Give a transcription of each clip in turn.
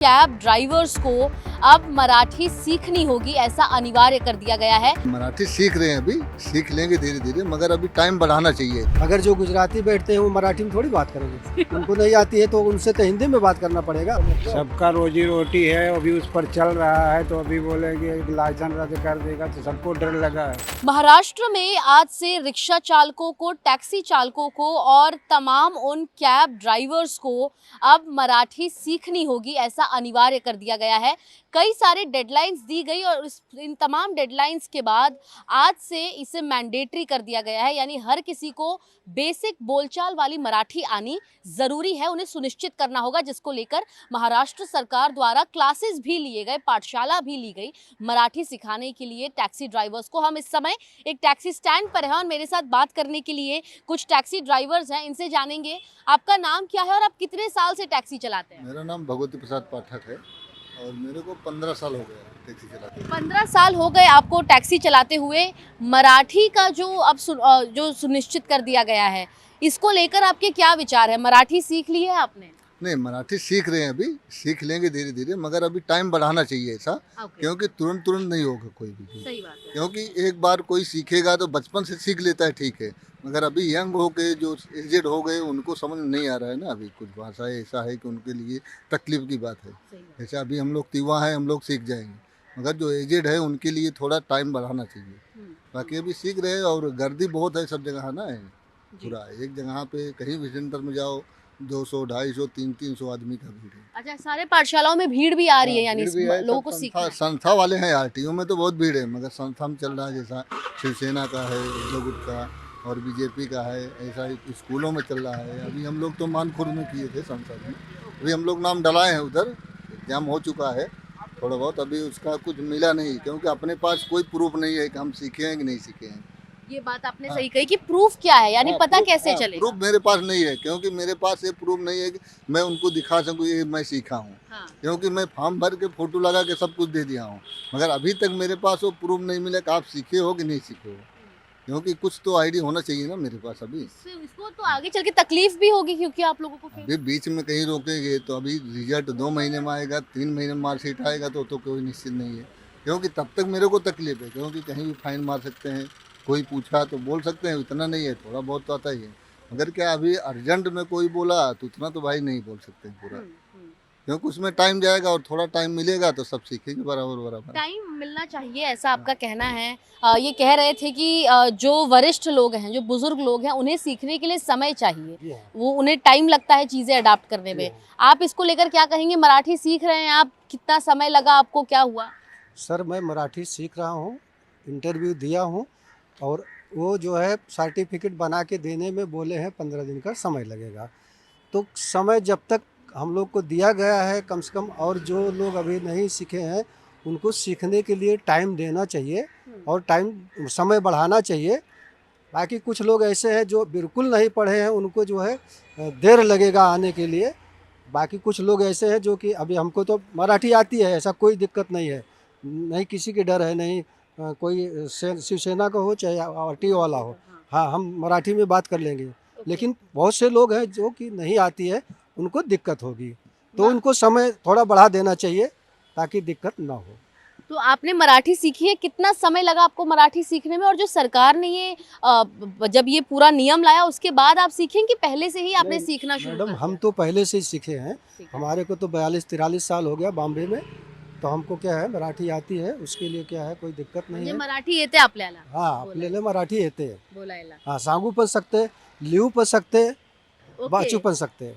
Cab drivers को अब मराठी सीखनी होगी, ऐसा अनिवार्य कर दिया गया है। मराठी सीख रहे हैं, अभी सीख लेंगे धीरे धीरे, मगर अभी टाइम बढ़ाना चाहिए। अगर जो गुजराती बैठते हैं वो मराठी में थोड़ी बात करेंगे, उनको नहीं आती है तो उनसे तो हिंदी में बात करना पड़ेगा। सबका रोजी रोटी है, अभी उस पर चल रहा है, तो अभी बोलेंगे लाइसेंस रद्द कर देगा तो सबको डर लगा है। महाराष्ट्र में आज से रिक्शा चालकों को, टैक्सी चालकों को और तमाम उन कैब ड्राइवर्स को अब मराठी सीखनी होगी, ऐसा अनिवार्य कर दिया गया है। कई सारे डेडलाइंस दी गई और इन तमाम डेडलाइंस के बाद आज से इसे मैंडेटरी कर दिया गया है, यानी हर किसी को बेसिक बोलचाल वाली मराठी आनी जरूरी है, उन्हें सुनिश्चित करना होगा, जिसको लेकर महाराष्ट्र सरकार द्वारा क्लासेस भी लिए गए, पाठशाला भी ली गई मराठी सिखाने के लिए टैक्सी ड्राइवर्स को। हम इस समय एक टैक्सी स्टैंड पर हैं और मेरे साथ बात करने के लिए कुछ टैक्सी ड्राइवर्स हैं, इनसे जानेंगे आपका नाम क्या है और आप कितने साल से टैक्सी चलाते हैं। मेरा नाम भगवती प्रसाद पाठक है और मेरे को 15 साल हो गया टैक्सी चलाते। 15 साल हो गए आपको टैक्सी चलाते हुए। मराठी का जो अब जो सुनिश्चित कर दिया गया है, इसको लेकर आपके क्या विचार है? मराठी सीख ली है आपने? नहीं, मराठी सीख रहे हैं, अभी सीख लेंगे धीरे धीरे, मगर अभी टाइम बढ़ाना चाहिए ऐसा, क्योंकि तुरंत तुरंत नहीं होगा कोई भी। सही बात है। क्योंकि एक बार कोई सीखेगा तो बचपन से सीख लेता है, ठीक है, मगर अभी यंग हो के जो एजेड हो गए उनको समझ नहीं आ रहा है ना। अभी कुछ भाषाएं ऐसा है कि उनके लिए तकलीफ की बात है। जैसे अभी हम लोग युवा हैं, हम लोग सीख जाएंगे, मगर जो एजेड है उनके लिए थोड़ा टाइम बढ़ाना चाहिए। बाकी अभी सीख रहे हैं और गर्दी बहुत है सब जगह ना, है पूरा एक जगह पे कहीं भी सेंटर में जाओ 200, 250, 300 आदमी का भीड़ है। अच्छा, सारे पाठशालाओं में भीड़ भी आ रही है, यानी लोगों को सीखना है। संस्था वाले हैं, आरटीओ में तो बहुत भीड़ है, मगर संस्था में चल रहा है, जैसा शिवसेना का है, उद्धव गुट का और बीजेपी का है, ऐसा ही स्कूलों में चल रहा है। अभी हम लोग तो मानखुर में किए थे संसद में, अभी हम लोग नाम डलाए हैं, उधर एग्जाम हो चुका है थोड़ा बहुत, अभी उसका कुछ मिला नहीं, क्योंकि अपने पास कोई प्रूफ नहीं है कि हम सीखे हैं कि नहीं सीखे हैं। ये बात आपने सही कही कि प्रूफ क्या है, यानी पता कैसे चले? प्रूफ मेरे पास नहीं है, क्योंकि मेरे पास ये प्रूफ नहीं है कि मैं उनको दिखा सकूं ये मैं सीखा हूँ। क्योंकि मैं फॉर्म भर के फोटो लगा के सब कुछ दे दिया हूँ, मगर अभी तक मेरे पास वो प्रूफ नहीं मिला कि आप सीखे हो कि नहीं सीखे हो, क्योंकि कुछ तो आईडी होना चाहिए ना मेरे पास। अभी इसको तो आगे चल के तकलीफ भी होगी, क्योंकि आप लोगों को अभी बीच में कहीं रोकेंगे तो अभी रिजल्ट 2 महीने में आएगा, 3 महीने में मार्कशीट आएगा, तो कोई निश्चित नहीं है, क्योंकि तब तक मेरे को तकलीफ है, क्योंकि कहीं भी फाइन मार सकते हैं, कोई पूछा तो बोल सकते हैं, इतना नहीं है, थोड़ा बहुत तो आता ही है, मगर क्या अभी अर्जेंट में कोई बोला तो उतना तो भाई नहीं बोल सकते पूरा, क्योंकि उसमें टाइम जाएगा और थोड़ा टाइम मिलेगा तो सब सीखेंगे बराबर। टाइम मिलना चाहिए, ऐसा आपका कहना है। ये कह रहे थे कि जो वरिष्ठ लोग हैं, जो बुजुर्ग लोग हैं, उन्हें सीखने के लिए समय चाहिए, वो उन्हें टाइम लगता है चीज़ें अडाप्ट करने में। आप इसको लेकर क्या कहेंगे? मराठी सीख रहे हैं आप, कितना समय लगा आपको, क्या हुआ? सर, मैं मराठी सीख रहा हूँ, इंटरव्यू दिया हूँ और वो जो है सर्टिफिकेट बना के देने में बोले हैं 15 दिन का समय लगेगा। तो समय जब तक हम लोग को दिया गया है कम से कम, और जो लोग अभी नहीं सीखे हैं उनको सीखने के लिए टाइम देना चाहिए और समय बढ़ाना चाहिए। बाकी कुछ लोग ऐसे हैं जो बिल्कुल नहीं पढ़े हैं, उनको जो है देर लगेगा आने के लिए। बाकी कुछ लोग ऐसे हैं जो कि अभी हमको तो मराठी आती है, ऐसा कोई दिक्कत नहीं है, नहीं किसी की डर है, नहीं कोई शिवसेना का हो चाहे आरटीओ वाला हो, हाँ हम मराठी में बात कर लेंगे। लेकिन बहुत से लोग हैं जो कि नहीं आती है, उनको दिक्कत होगी, तो उनको समय थोड़ा बढ़ा देना चाहिए ताकि दिक्कत ना हो। तो आपने मराठी सीखी है, कितना समय लगा आपको मराठी सीखने में? और जो सरकार ने ये जब ये पूरा नियम लाया उसके बाद आप सीखें कि पहले से ही आपने सीखना शुरू कर मैडम, दिया? हम तो पहले से ही सीखे हैं, हमारे को तो 42-43 साल हो गया बॉम्बे में, तो हमको क्या है मराठी आती है, उसके लिए क्या है कोई दिक्कत नहीं है। मराठी येते आपल्याला? हाँ, आपल्याला मराठी येते है, बोलायला? हाँ, सांगू पण सकते, लिहू पण सकते, वाचू पण सकते।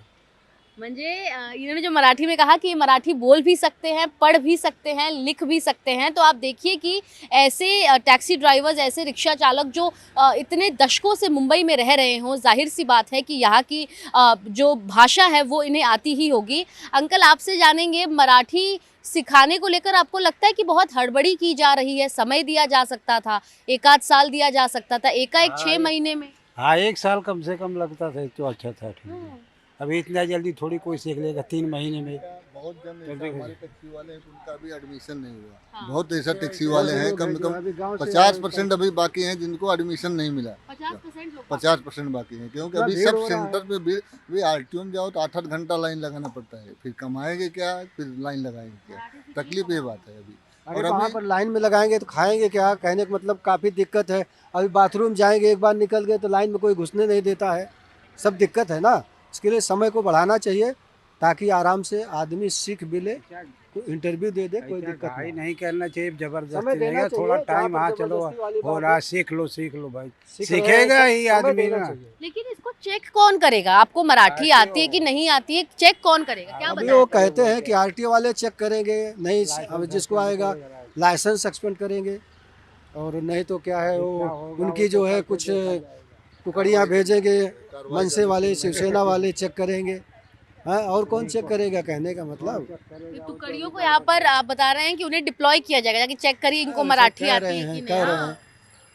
म्हणजे इन्होंने जो मराठी में कहा कि मराठी बोल भी सकते हैं, पढ़ भी सकते हैं, लिख भी सकते हैं। तो आप देखिए कि ऐसे टैक्सी ड्राइवर्स, ऐसे रिक्शा चालक जो इतने दशकों से मुंबई में रह रहे हों, जाहिर सी बात है कि यहाँ की जो भाषा है वो इन्हें आती ही होगी। अंकल, आपसे जानेंगे, मराठी सिखाने को लेकर आपको लगता है कि बहुत हड़बड़ी की जा रही है? समय दिया जा सकता था, 1 आध साल दिया जा सकता था, एकाएक 6 महीने में? हाँ, 1 साल कम से कम लगता था तो अच्छा था, ठीक है। अभी इतना जल्दी थोड़ी कोई सीख लेगा 3 महीने में। बहुत जन तो ऐसा देखो। हमारे टैक्सी वाले हैं कि उनका अभी एडमिशन नहीं हुआ। हाँ। बहुत ऐसा टैक्सी वाले हैं, कम से अभी गाँव कम से 50% अभी बाकी हैं जिनको एडमिशन नहीं मिला। 50% लोग 50% बाकी हैं, क्योंकि इतना अभी भीड़ सब हो रहा है। सेंटर पे भीड़। भी आरटीओ में जाओ तो 8-8 घंटा लाइन लगाना पड़ता है, फिर कमाएंगे क्या, फिर लाइन लगाएंगे क्या। तकलीफ ये बात है अभी। अरे और वहाँ अभी पर लाइन में लगाएंगे तो खाएंगे क्या, कहने का मतलब काफ़ी दिक्कत है। अभी बाथरूम जाएंगे, एक बार निकल गए तो लाइन में कोई घुसने नहीं देता है, सब दिक्कत है ना। इसके लिए समय को बढ़ाना चाहिए ताकि आराम से आदमी सीख भी ले, इंटरव्यू दे दे, कोई दिक्कत भाई नहीं। नहीं करना चाहिए समय जबरदस्ती देना नहीं है, थोड़ा चाहिए, जहाँ टाइम पर हाँ चलो जबरदस्ती वाली हो बात रहा है। सीख लो भाई, सीख रहे हैं सीखेगा तो ही समय आदमी देना ना। चाहिए। लेकिन इसको चेक कौन करेगा? आपको मराठी RTO आती है कि नहीं आती है, चेक कौन करेगा? क्या अभी बताया वो जाए? कहते हैं कि आरटीओ वाले चेक करेंगे, नहीं अब जिसको आएगा लाइसेंस सस्पेंड करेंगे, और नहीं तो क्या है वो उनकी जो है कुछ टुकड़ियाँ भेजेंगे, मनसे वाले शिवसेना वाले चेक करेंगे। हाँ, और कौन चेक करेगा, कहने का मतलब। ये टुकड़ियों को यहाँ पर आप बता रहे हैं कि उन्हें डिप्लॉय किया जाएगा, जाके चेक करिए इनको ऐसा मराठी कह आती रहे है कि हैं, नहीं। कह रहे हैं।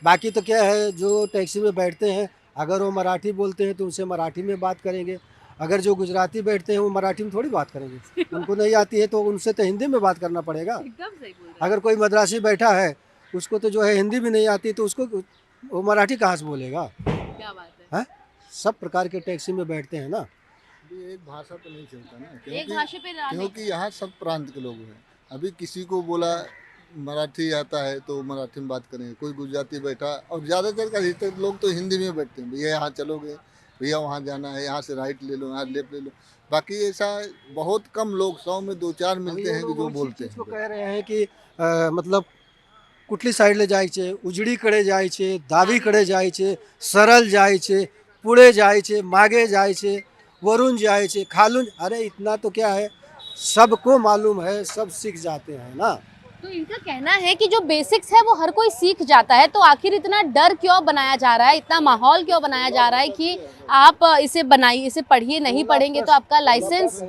बाकी तो क्या है, जो टैक्सी में बैठते हैं अगर वो मराठी बोलते हैं तो उनसे मराठी में बात करेंगे, अगर जो गुजराती बैठते हैं वो मराठी में थोड़ी बात करेंगे। उनको नहीं आती है तो उनसे तो हिंदी में बात करना पड़ेगा। एकदम सही बोल रहे अगर कोई मद्रासी बैठा है उसको तो जो है हिंदी भी नहीं आती, तो उसको वो मराठी कहाँ से बोलेगा। हैं। क्या बात है। हैं, सब प्रकार के टैक्सी में बैठते हैं ना। अभी एक भाषा तो नहीं चलता ना, एक क्योंकि भाषा पे रहने- क्योंकि यहाँ सब प्रांत के लोग हैं। अभी किसी को बोला मराठी आता है तो मराठी में बात करेंगे, कोई गुजराती बैठा, और ज़्यादातर का अधिकतर लोग तो हिंदी में बैठते हैं। भैया यहाँ चलोगे, भैया वहाँ जाना है, यहाँ से राइट ले लो, यहाँ लेफ्ट ले लो। बाकी ऐसा बहुत कम लोग, 100 में 2-4 मिलते हैं कि जो बोलते को हैं। कह रहे हैं कि मतलब कुठली साईडला जायचे, उजळीकडे जायचे, डावीकडे जायचे, सरळ जायचे, पुढे जायचे, मागे जायचे, वरून जायचे, खालून। अरे इतना तो क्या है, सबको मालूम है, सब सीख जाते हैं ना। तो इनका कहना है कि जो बेसिक्स है वो हर कोई सीख जाता है, तो आखिर इतना डर क्यों बनाया जा रहा है, इतना माहौल क्यों बनाया जा रहा है कि आप इसे बनाइए, इसे पढ़िए, नहीं पढ़ेंगे तो आपका लाइसेंस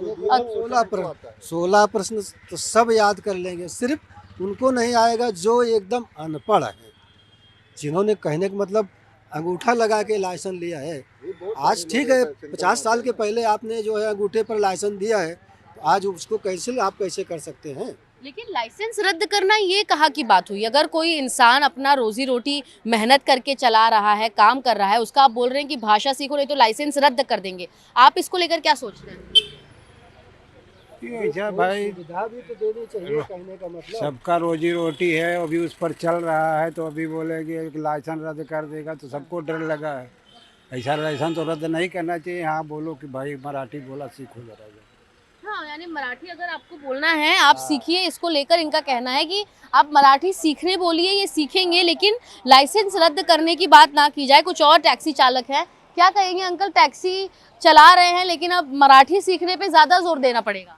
16 प्रश्न तो सब याद कर लेंगे, सिर्फ उनको नहीं आएगा जो एकदम अनपढ़ है, जिन्होंने कहने का मतलब अंगूठा लगा के लाइसेंस लिया है। आज ठीक है, 50 साल के पहले आपने जो है अंगूठे पर लाइसेंस दिया है, तो आज उसको कैसे कर सकते हैं। लेकिन लाइसेंस रद्द करना ये कहाँ की बात हुई? अगर कोई इंसान अपना रोजी रोटी मेहनत करके चला रहा है, काम कर रहा है, उसका आप बोल रहे हैं कि भाषा सीखो नहीं तो लाइसेंस रद्द कर देंगे, आप इसको लेकर क्या सोचते हैं? ऐसा भाई सुविधा भी तो देनी चाहिए, कहने का मतलब। सबका रोजी रोटी है, अभी उस पर चल रहा है, तो अभी बोलेंगे लाइसेंस रद्द कर देगा तो सबको डर लगा है। ऐसा लाइसेंस तो रद्द नहीं करना चाहिए। हाँ बोलो कि भाई मराठी बोला सीखो जरा। हाँ, यानी मराठी अगर आपको बोलना है आप सीखिए, इसको लेकर इनका कहना है कि आप मराठी सीखने बोलिए, ये सीखेंगे, लेकिन लाइसेंस रद्द करने की बात ना की जाए। कुछ और टैक्सी चालक है, क्या कहेंगे अंकल? टैक्सी चला रहे हैं लेकिन अब मराठी सीखने पे ज़्यादा जोर देना पड़ेगा।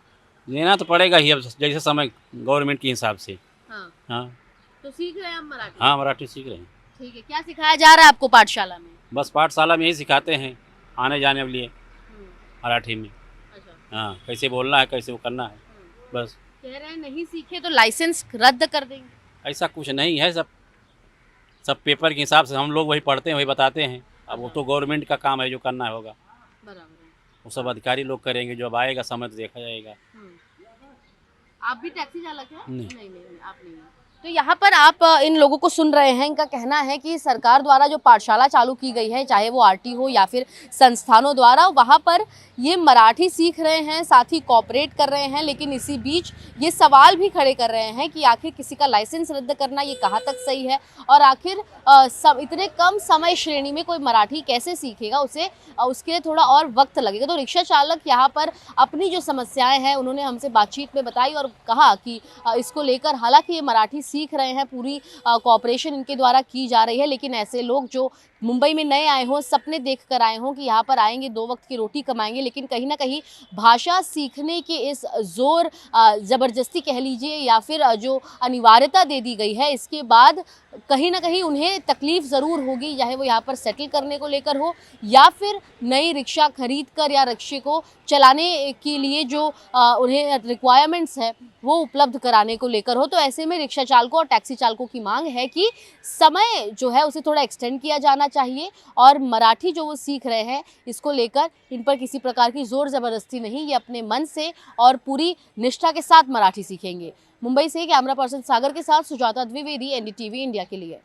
देना तो पड़ेगा ही, अब जैसे समय गवर्नमेंट के हिसाब से। हाँ, हाँ तो सीख रहे हैं हम मराठी। हाँ, मराठी सीख रहे हैं। ठीक है, क्या सिखाया जा रहा है आपको पाठशाला में? बस पाठशाला में यही सिखाते हैं आने जाने के लिए मराठी में। अच्छा, हाँ, कैसे बोलना है, कैसे वो करना है, बस। कह रहे हैं नहीं सीखे तो लाइसेंस रद्द कर देंगे। ऐसा कुछ नहीं है, सब पेपर के हिसाब से हम लोग वही पढ़ते हैं, वही बताते हैं। अब वो तो गवर्नमेंट का काम है, जो करना होगा बराबर। वो सब अधिकारी लोग करेंगे। जो अब आएगा समय तो देखा जाएगा। आप भी टैक्सी चालक हैं? नहीं। नहीं, आप नहीं हैं। तो यहाँ पर आप इन लोगों को सुन रहे हैं, इनका कहना है कि सरकार द्वारा जो पाठशाला चालू की गई है, चाहे वो आरटी हो या फिर संस्थानों द्वारा, वहाँ पर ये मराठी सीख रहे हैं, साथ ही कॉपरेट कर रहे हैं, लेकिन इसी बीच ये सवाल भी खड़े कर रहे हैं कि आखिर किसी का लाइसेंस रद्द करना ये कहाँ तक सही है, और आखिर सब इतने कम समय श्रेणी में कोई मराठी कैसे सीखेगा, उसे उसके लिए थोड़ा और वक्त लगेगा। तो रिक्शा चालक यहाँ पर अपनी जो समस्याएं हैं उन्होंने हमसे बातचीत में बताई और कहा कि इसको लेकर हालांकि ये मराठी सीख रहे हैं, पूरी कॉपरेशन इनके द्वारा की जा रही है, लेकिन ऐसे लोग जो मुंबई में नए आए हों, सपने देख कर आए हों कि यहाँ पर आएंगे, 2 वक्त की रोटी कमाएंगे, लेकिन कहीं ना कहीं भाषा सीखने के इस जोर ज़बरदस्ती कह लीजिए या फिर जो अनिवार्यता दे दी गई है, इसके बाद कहीं ना कहीं उन्हें तकलीफ ज़रूर होगी, चाहे वो यहाँ पर सेटल करने को लेकर हो या फिर नई रिक्शा खरीद कर या रिक्शे को चलाने के लिए जो उन्हें रिक्वायरमेंट्स है वो उपलब्ध कराने को लेकर हो। तो ऐसे में रिक्शा चालक चालकों और टैक्सी चालकों की मांग है कि समय जो है उसे थोड़ा एक्सटेंड किया जाना चाहिए और मराठी जो वो सीख रहे हैं इसको लेकर इन पर किसी प्रकार की जोर ज़बरदस्ती नहीं, ये अपने मन से और पूरी निष्ठा के साथ मराठी सीखेंगे। मुंबई से कैमरा पर्सन सागर के साथ सुजाता द्विवेदी, एनडीटीवी इंडिया के लिए।